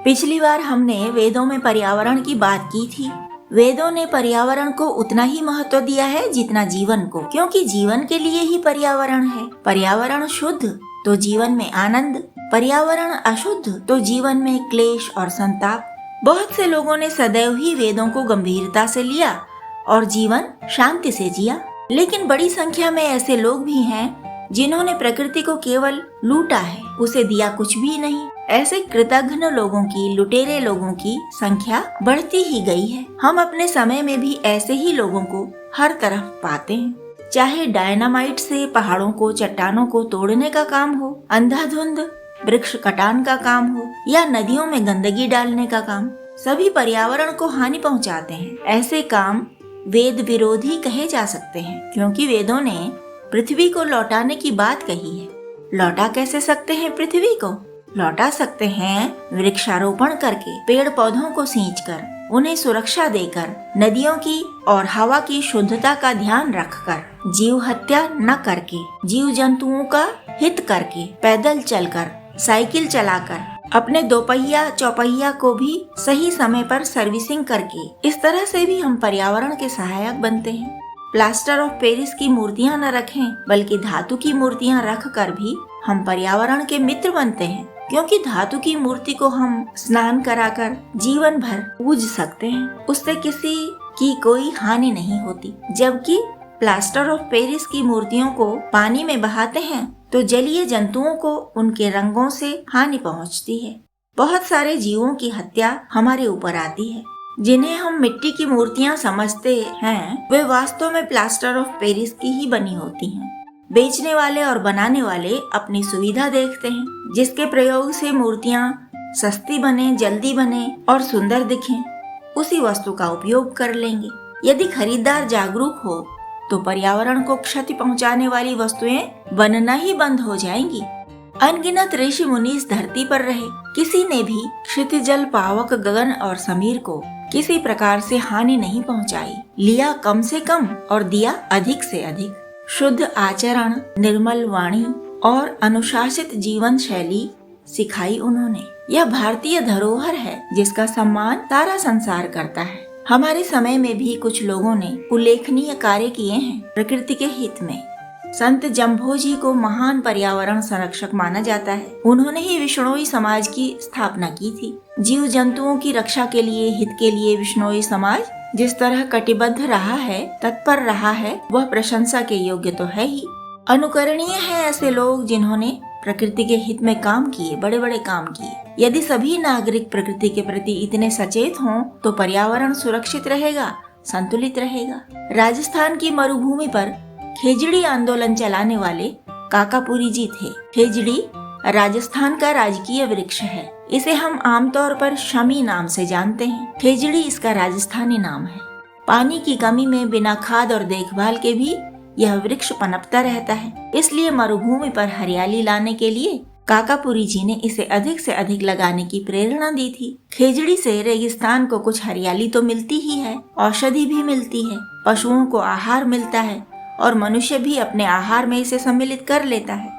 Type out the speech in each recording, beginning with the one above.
पिछली बार हमने वेदों में पर्यावरण की बात की थी। वेदों ने पर्यावरण को उतना ही महत्व दिया है जितना जीवन को, क्योंकि जीवन के लिए ही पर्यावरण है। पर्यावरण शुद्ध तो जीवन में आनंद, पर्यावरण अशुद्ध तो जीवन में क्लेश और संताप। बहुत से लोगों ने सदैव ही वेदों को गंभीरता से लिया और जीवन शांति से जिया, लेकिन बड़ी संख्या में ऐसे लोग भी हैं जिन्होंने प्रकृति को केवल लूटा है, उसे दिया कुछ भी नहीं। ऐसे कृतघ्न लोगों की, लुटेरे लोगों की संख्या बढ़ती ही गई है। हम अपने समय में भी ऐसे ही लोगों को हर तरफ पाते हैं। चाहे डायनामाइट से पहाड़ों को, चट्टानों को तोड़ने का काम हो, अंधाधुंध वृक्ष कटान का काम हो या नदियों में गंदगी डालने का काम, सभी पर्यावरण को हानि पहुंचाते हैं। ऐसे काम वेद विरोधी कहे जा सकते हैं, क्योंकि वेदों ने पृथ्वी को लौटाने की बात कही है। लौटा कैसे सकते हैं पृथ्वी को? लौटा सकते हैं वृक्षारोपण करके, पेड़ पौधों को सींचकर, उन्हें सुरक्षा देकर, नदियों की और हवा की शुद्धता का ध्यान रखकर, जीव हत्या न करके, जीव जंतुओं का हित करके, पैदल चलकर, साइकिल चलाकर, अपने दोपहिया चौपहिया को भी सही समय पर सर्विसिंग करके, इस तरह से भी हम पर्यावरण के सहायक बनते हैं। प्लास्टर ऑफ पेरिस की मूर्तियां न रखें, बल्कि धातु की मूर्तियां रख कर भी हम पर्यावरण के मित्र बनते हैं, क्योंकि धातु की मूर्ति को हम स्नान कराकर जीवन भर पूज सकते हैं, उससे किसी की कोई हानि नहीं होती। जबकि प्लास्टर ऑफ पेरिस की मूर्तियों को पानी में बहाते हैं तो जलीय जंतुओं को उनके रंगों से हानि पहुंचती है। बहुत सारे जीवों की हत्या हमारे ऊपर आती है। जिन्हें हम मिट्टी की मूर्तियां समझते हैं, वे वास्तव में प्लास्टर ऑफ पेरिस की ही बनी होती हैं। बेचने वाले और बनाने वाले अपनी सुविधा देखते हैं, जिसके प्रयोग से मूर्तियां सस्ती बने, जल्दी बने और सुंदर दिखें, उसी वस्तु का उपयोग कर लेंगे। यदि खरीदार जागरूक हो तो पर्यावरण को क्षति पहुंचाने वाली वस्तुएं बनना ही बंद हो जाएंगी। अनगिनत ऋषि मुनि इस धरती पर रहे, किसी ने भी क्षितिजल, पावक, गगन और समीर को किसी प्रकार से हानि नहीं पहुंचाई। लिया कम से कम और दिया अधिक से अधिक। शुद्ध आचरण, निर्मल वाणी और अनुशासित जीवन शैली सिखाई उन्होंने। यह भारतीय धरोहर है जिसका सम्मान सारा संसार करता है। हमारे समय में भी कुछ लोगों ने उल्लेखनीय कार्य किए हैं प्रकृति के हित में। संत जम्भोजी को महान पर्यावरण संरक्षक माना जाता है। उन्होंने ही विष्णोई समाज की स्थापना की थी। जीव जंतुओं की रक्षा के लिए, हित के लिए विष्णोई समाज जिस तरह कटिबद्ध रहा है, तत्पर रहा है, वह प्रशंसा के योग्य तो है ही। अनुकरणीय है ऐसे लोग जिन्होंने प्रकृति के हित में काम किए, बड़े बड़े काम किए। यदि सभी नागरिक प्रकृति के प्रति इतने सचेत हों तो पर्यावरण सुरक्षित रहेगा, संतुलित रहेगा। राजस्थान की मरुभूमि पर खेजड़ी आंदोलन चलाने वाले काकापुरी जी थे। खेजड़ी राजस्थान का राजकीय वृक्ष है। इसे हम आमतौर पर शमी नाम से जानते हैं। खेजड़ी इसका राजस्थानी नाम है। पानी की कमी में बिना खाद और देखभाल के भी यह वृक्ष पनपता रहता है। इसलिए मरुभूमि पर हरियाली लाने के लिए काकापुरी जी ने इसे अधिक से अधिक लगाने की प्रेरणा दी थी। खेजड़ी से रेगिस्तान को कुछ हरियाली तो मिलती ही है, औषधि भी मिलती है, पशुओं को आहार मिलता है और मनुष्य भी अपने आहार में इसे सम्मिलित कर लेता है।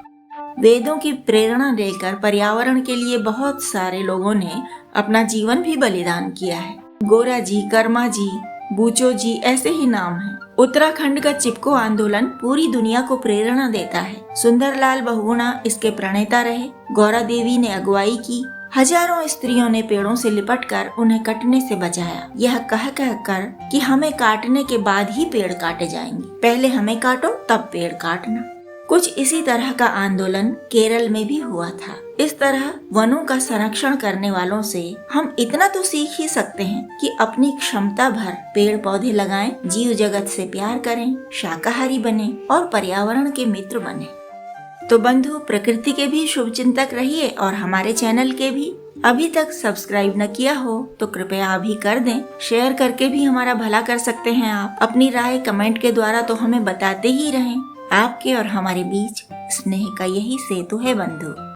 वेदों की प्रेरणा लेकर पर्यावरण के लिए बहुत सारे लोगों ने अपना जीवन भी बलिदान किया है। गोरा जी, कर्मा जी, बूचो जी ऐसे ही नाम हैं। उत्तराखंड का चिपको आंदोलन पूरी दुनिया को प्रेरणा देता है। सुंदरलाल बहुगुणा इसके प्रणेता रहे। गौरा देवी ने अगुवाई की। हजारों स्त्रियों ने पेड़ों से लिपटकर उन्हें कटने से बचाया, यह कह कर कि हमें काटने के बाद ही पेड़ काटे जाएंगे, पहले हमें काटो तब पेड़ काटना। कुछ इसी तरह का आंदोलन केरल में भी हुआ था। इस तरह वनों का संरक्षण करने वालों से हम इतना तो सीख ही सकते हैं कि अपनी क्षमता भर पेड़ पौधे लगाएं, जीव जगत से प्यार करें, शाकाहारी बने और पर्यावरण के मित्र बने। तो बंधु, प्रकृति के भी शुभ चिंतक रहिए और हमारे चैनल के भी। अभी तक सब्सक्राइब न किया हो तो कृपया अभी कर दें। शेयर करके भी हमारा भला कर सकते हैं आप। अपनी राय कमेंट के द्वारा तो हमें बताते ही रहें। आपके और हमारे बीच स्नेह का यही सेतु है बंधु।